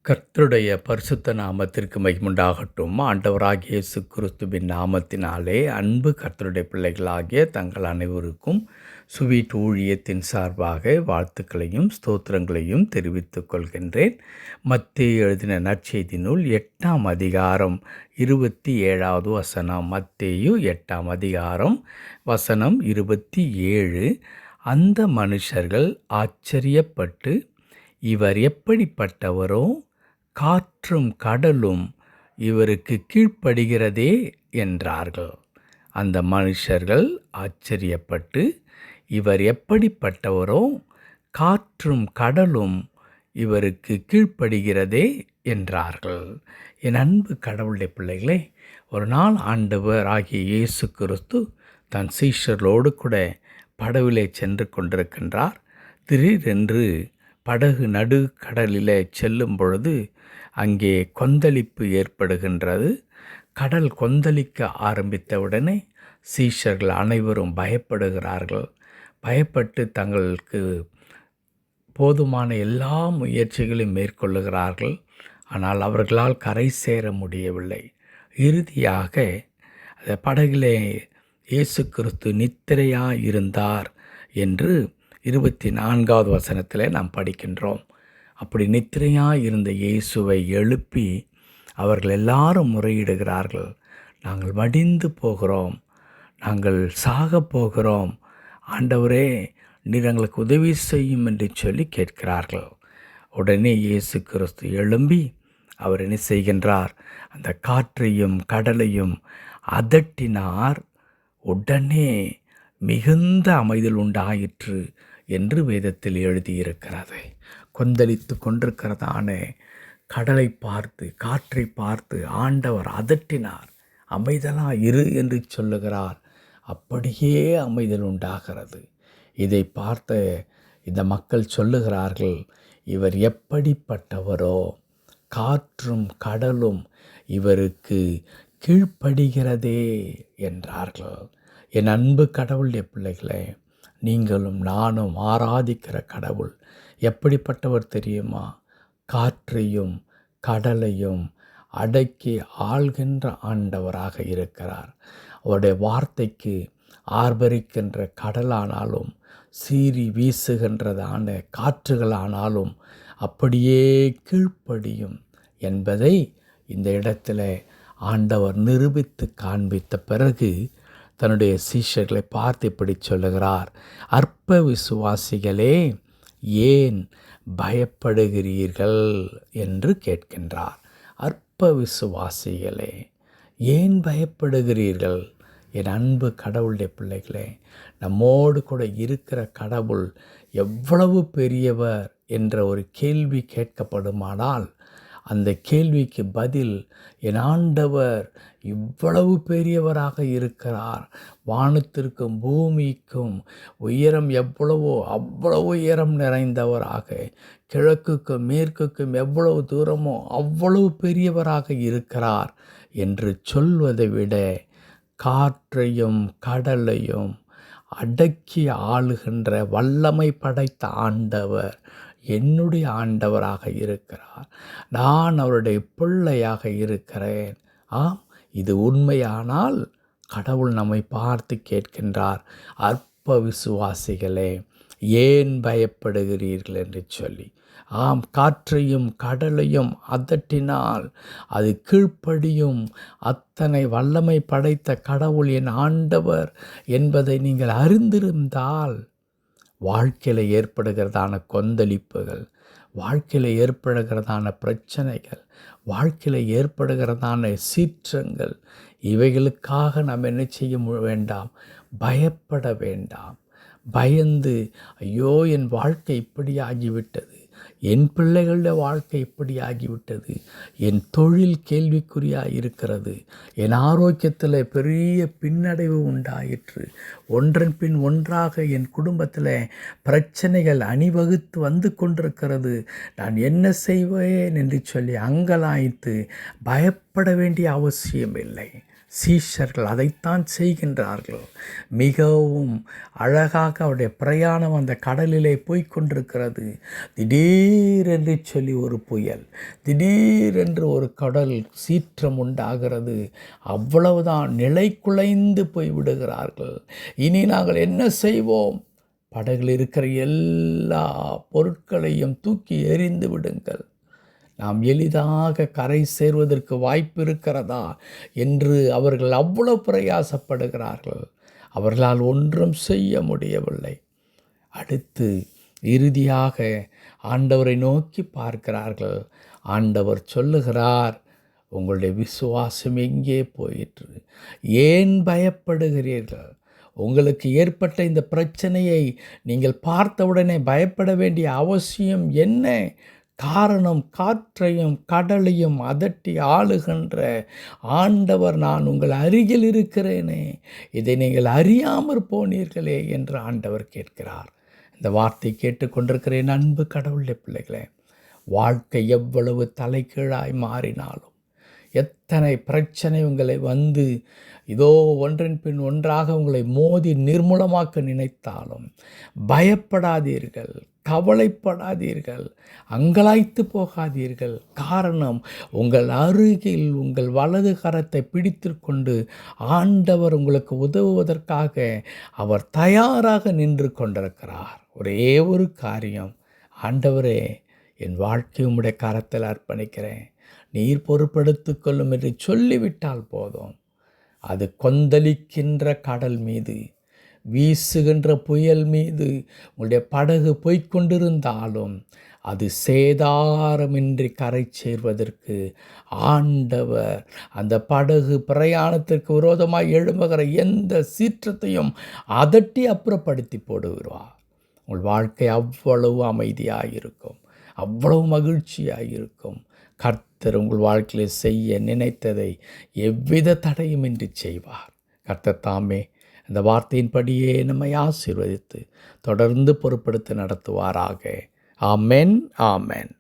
கர்த்தருடைய பரிசுத்த நாமத்திற்கு மகிமுண்டாகட்டும். ஆண்டவராகிய இயேசு கிறிஸ்துவின் நாமத்தினாலே அன்பு கர்த்தருடைய பிள்ளைகளாகிய தங்கள் அனைவருக்கும் சுவீட் ஊழியத்தின் சார்பாக வாழ்த்துக்களையும் ஸ்தோத்திரங்களையும் தெரிவித்துக் கொள்கின்றேன். மத்தேயு எழுதின நற்செய்தி நூல் 8ஆம் அதிகாரம் 27வது வசனம். மத்தேயு 8ஆம் அதிகாரம் வசனம் 27. அந்த மனுஷர்கள் ஆச்சரியப்பட்டு, இவர் எப்படிப்பட்டவரோ, காற்றும் கடலும் இவருக்கு கீழ்ப்படுகிறதே என்றார்கள். அந்த மனுஷர்கள் ஆச்சரியப்பட்டு, இவர் எப்படிப்பட்டவரோ, காற்றும் கடலும் இவருக்கு கீழ்ப்படுகிறதே என்றார்கள். என் அன்பு கடவுளுடைய பிள்ளைகளே, ஒரு நாள் ஆண்டவர் ஆகிய இயேசு கிறிஸ்து தன் சீஷர்களோடு கூட படவிலே சென்று கொண்டிருக்கின்றார். திடீரென்று படகு நடுக்கடலிலே செல்லும் பொழுது அங்கே கொந்தளிப்பு ஏற்படுகின்றது. கடல் கொந்தளிக்க ஆரம்பித்தவுடனே சீஷர்கள் அனைவரும் பயப்படுகிறார்கள். பயப்பட்டு தங்களுக்கு போதுமான எல்லா முயற்சிகளையும் மேற்கொள்ளுகிறார்கள். ஆனால் அவர்களால் கரை சேர முடியவில்லை. இறுதியாக அந்த படகிலே இயேசு கிறிஸ்து நித்திரையாக இருந்தார் என்று 24வது வசனத்தில் நாம் படிக்கின்றோம். அப்படி நித்திரையாக இருந்த இயேசுவை எழுப்பி அவர்கள் எல்லாரும் முறையிடுகிறார்கள். நாங்கள் மடிந்து போகிறோம், நாங்கள் சாக போகிறோம், ஆண்டவரே நீர் எங்களுக்கு உதவி செய்யும் என்று சொல்லி கேட்கிறார்கள். உடனே இயேசு கிறிஸ்து எழும்பி அவர் என்ன செய்கின்றார்? அந்த காற்றையும் கடலையும் அதட்டினார். உடனே மிகுந்த அமைதல் உண்டாயிற்று என்று வேதத்தில் எழுதியிருக்கிறது. கொந்தளித்து கொண்டிருக்கிறதான கடலை பார்த்து, காற்றை பார்த்து ஆண்டவர் அதட்டினார். அமைதலாக இரு என்று சொல்லுகிறார். அப்படியே அமைதல் உண்டாகிறது. இதை பார்த்த இந்த மக்கள் சொல்லுகிறார்கள், இவர் எப்படிப்பட்டவரோ, காற்றும் கடலும் இவருக்கு கீழ்ப்படுகிறதே என்றார்கள். என் அன்பு கடவுளுடைய பிள்ளைகளே, நீங்களும் நானும் ஆராதிக்கிற கடவுள் எப்படிப்பட்டவர் தெரியுமா? காற்றையும் கடலையும் அடக்கி ஆள்கின்ற ஆண்டவராக இருக்கிறார். அவருடைய வார்த்தைக்கு ஆர்ப்பரிக்கின்ற கடலானாலும், சீறி வீசுகின்றதான காற்றுகளானாலும் அப்படியே கீழ்ப்படியும் என்பதை இந்த இடத்துல ஆண்டவர் நிரூபித்து காண்பித்த பிறகு தன்னுடைய சீஷர்களை பார்த்து இப்படி சொல்லுகிறார், அற்ப விசுவாசிகளே, ஏன் பயப்படுகிறீர்கள் என்று கேட்கின்றார். அற்ப விசுவாசிகளே, ஏன் பயப்படுகிறீர்கள்? என் அன்பு கடவுளுடைய பிள்ளைகளே, நம்மோடு கூட இருக்கிற கடவுள் எவ்வளவு பெரியவர் என்ற ஒரு கேள்வி கேட்கப்படுமானால், அந்த கேள்விக்கு பதில், என் ஆண்டவர் இவ்வளவு பெரியவராக இருக்கிறார், வானத்திற்கும் பூமிக்கும் உயரம் எவ்வளவோ அவ்வளவு உயரம் நிறைந்தவராக, கிழக்குக்கும் மேற்குக்கும் எவ்வளவு தூரமோ அவ்வளவு பெரியவராக இருக்கிறார் என்று சொல்வதை விட, காற்றையும் கடலையும் அடக்கி ஆளுகின்ற வல்லமை படைத்த ஆண்டவர் என்னுடைய ஆண்டவராக இருக்கிறார், நான் அவருடைய பிள்ளையாக இருக்கிறேன். ஆம், இது உண்மையானால் கடவுள் நம்மை பார்த்து கேட்கின்றார், அற்ப விசுவாசிகளே, ஏன் பயப்படுகிறீர்கள் என்று சொல்லி. ஆம், காற்றையும் கடலையும் அதட்டினால் அது கீழ்ப்படியும். அத்தனை வல்லமை படைத்த கடவுள் என் ஆண்டவர் என்பதை நீங்கள் அறிந்திருந்தால், வாழ்க்கையில் ஏற்படுகிறதான கொந்தளிப்புகள், வாழ்க்கையில் ஏற்படுகிறதான பிரச்சனைகள், வாழ்க்கையில் ஏற்படுகிறதான சீற்றங்கள், இவைகளுக்காக நாம் என்ன செய்ய வேண்டாம்? பயப்பட வேண்டாம். பயந்து, ஐயோ என் வாழ்க்கை இப்படி ஆகிவிட்டது, என் பிள்ளைகளுடைய வாழ்க்கை இப்படி ஆகிவிட்டது, என் தொழில் கேள்விக்குறியாக இருக்கிறது, என் ஆரோக்கியத்தில் பெரிய பின்னடைவு உண்டாயிற்று, ஒன்றன் பின் ஒன்றாக என் குடும்பத்தில் பிரச்சனைகள் அணிவகுத்து வந்து கொண்டிருக்கிறது, நான் என்ன செய்வேன் என்று சொல்லி அங்கலாய்த்து பயப்பட வேண்டிய அவசியம் இல்லை. சீஷர்கள் அதைத்தான் செய்கின்றார்கள். மிகவும் அழகாக அவருடைய பிரயாணம் அந்த கடலிலே போய்கொண்டிருக்கிறது. திடீரென்று சொல்லி ஒரு புயல், திடீரென்று ஒரு கடல் சீற்றம் உண்டாகிறது. அவ்வளவுதான், நிலை குலைந்து போய்விடுகிறார்கள். இனி நாங்கள் என்ன செய்வோம்? படகில் இருக்கிற எல்லா பொருட்களையும் தூக்கி எறிந்து விடுங்கள், நாம் எளிதாக கரை சேர்வதற்கு வாய்ப்பு இருக்கிறதா என்று அவர்கள் அவ்வளவு பிரயாசப்படுகிறார்கள். அவர்களால் ஒன்றும் செய்ய முடியவில்லை. அடுத்து இறுதியாக ஆண்டவரை நோக்கி பார்க்கிறார்கள். ஆண்டவர் சொல்லுகிறார், உங்களுடைய விசுவாசம் எங்கே போயிற்று? ஏன் பயப்படுகிறீர்கள்? உங்களுக்கு ஏற்பட்ட இந்த பிரச்சனையை நீங்கள் பார்த்தவுடனே பயப்பட வேண்டிய அவசியம் என்ன? காரணம், காற்றையும் கடலையும் அதட்டி ஆளுகின்ற ஆண்டவர் நான் உங்கள் அருகில் இருக்கிறேனே, இதை நீங்கள் அறியாமற் போனீர்களே என்று ஆண்டவர் கேட்கிறார். இந்த வார்த்தை கேட்டுக்கொண்டிருக்கிறேன் அன்பு கடவுளுடைய பிள்ளைகளே, வாழ்க்கை எவ்வளவு தலைகீழாய் மாறினாலும், எத்தனை பிரச்சனை உங்களை வந்து இதோ ஒன்றின் பின் ஒன்றாக உங்களை மோதி நிர்மூலமாக்க நினைத்தாலும் பயப்படாதீர்கள், கவலைப்படாதீர்கள், அங்கலாய்த்து போகாதீர்கள். காரணம், உங்கள் அருகில் உங்கள் வலது கரத்தை பிடித்து கொண்டு ஆண்டவர் உங்களுக்கு உதவுவதற்காக அவர் தயாராக நின்று கொண்டிருக்கிறார். ஒரே ஒரு காரியம், ஆண்டவரே என் வாழ்க்கை உம்முடைய கரத்தில் அர்ப்பணிக்கிறேன், நீர் பொறுப்படுத்தி கொள்ளும் என்று சொல்லிவிட்டால் போதும். அது கொந்தளிக்கின்ற கடல் மீது, வீசுகின்ற புயல் மீது உங்களுடைய படகு போய்கொண்டிருந்தாலும் அது சேதாரமின்றி கரை சேர்வதற்கு ஆண்டவர் அந்த படகு பிரயாணத்திற்கு விரோதமாக எழும்புகிற எந்த சீற்றத்தையும் அதட்டி அப்புறப்படுத்தி போடுகிறார். உங்கள் வாழ்க்கை அவ்வளவு அமைதியாக இருக்கும், அவ்வளவு மகிழ்ச்சியாக இருக்கும். கர்த்தர் உங்கள் வாழ்க்கையில் செய்ய நினைத்ததை எவ்வித தடையுமின்றி செய்வார். கர்த்தர் தாமே இந்த வார்த்தையின்படியே நம்மை ஆசீர்வதித்து தொடர்ந்து பொறுப்படுத்தி நடத்துவாராக. ஆமென், ஆமென்.